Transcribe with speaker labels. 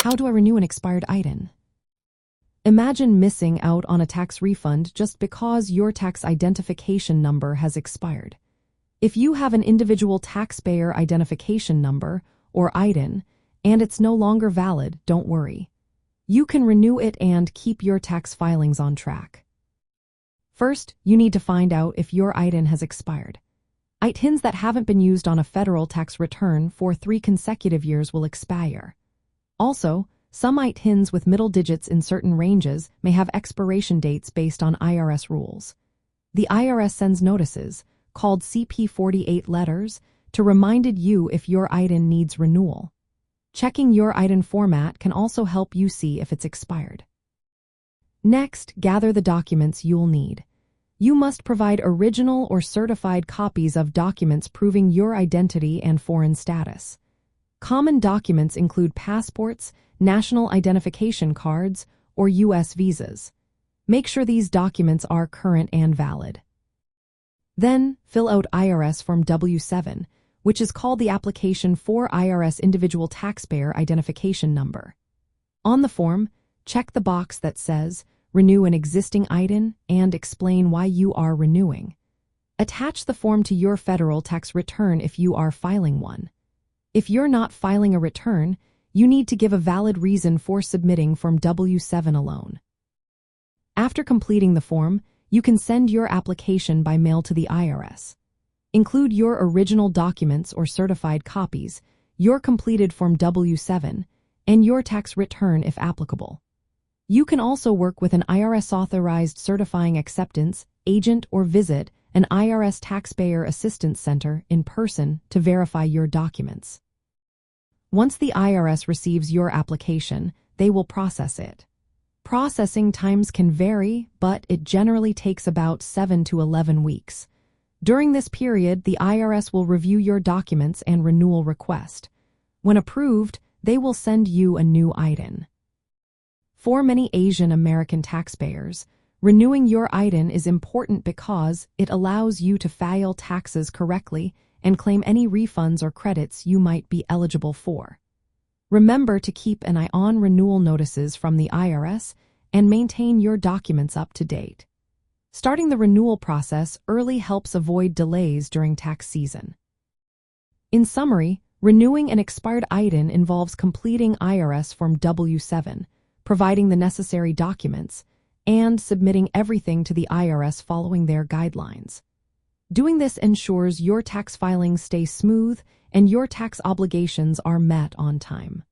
Speaker 1: How do I renew an expired ITIN? Imagine missing out on a tax refund just because your tax identification number has expired. If you have an individual taxpayer identification number, or ITIN, and it's no longer valid, don't worry. You can renew it and keep your tax filings on track. First, you need to find out if your ITIN has expired. ITINs that haven't been used on a federal tax return for 3 consecutive years will expire. Also, some ITINs with middle digits in certain ranges may have expiration dates based on IRS rules. The IRS sends notices, called CP-48 letters, to remind you if your ITIN needs renewal. Checking your ITIN format can also help you see if it's expired. Next, gather the documents you'll need. You must provide original or certified copies of documents proving your identity and foreign status. Common documents include passports, national identification cards, or U.S. visas. Make sure these documents are current and valid. Then, fill out IRS Form W-7, which is called the application for IRS Individual Taxpayer Identification Number. On the form, check the box that says, Renew an existing ITIN and explain why you are renewing. Attach the form to your federal tax return if you are filing one. If you're not filing a return, you need to give a valid reason for submitting Form W-7 alone. After completing the form, you can send your application by mail to the IRS. Include your original documents or certified copies, your completed Form W-7, and your tax return if applicable. You can also work with an IRS-authorized certifying acceptance agent or visit an IRS Taxpayer Assistance Center in person to verify your documents. Once the IRS receives your application, they will process it. Processing times can vary, but it generally takes about 7 to 11 weeks. During this period, the IRS will review your documents and renewal request. When approved, they will send you a new ITIN. For many Asian American taxpayers, renewing your ITIN is important because it allows you to file taxes correctly and claim any refunds or credits you might be eligible for. Remember to keep an eye on renewal notices from the IRS and maintain your documents up to date. Starting the renewal process early helps avoid delays during tax season. In summary, renewing an expired ITIN involves completing IRS Form W-7, providing the necessary documents, and submitting everything to the IRS following their guidelines. Doing this ensures your tax filings stay smooth and your tax obligations are met on time.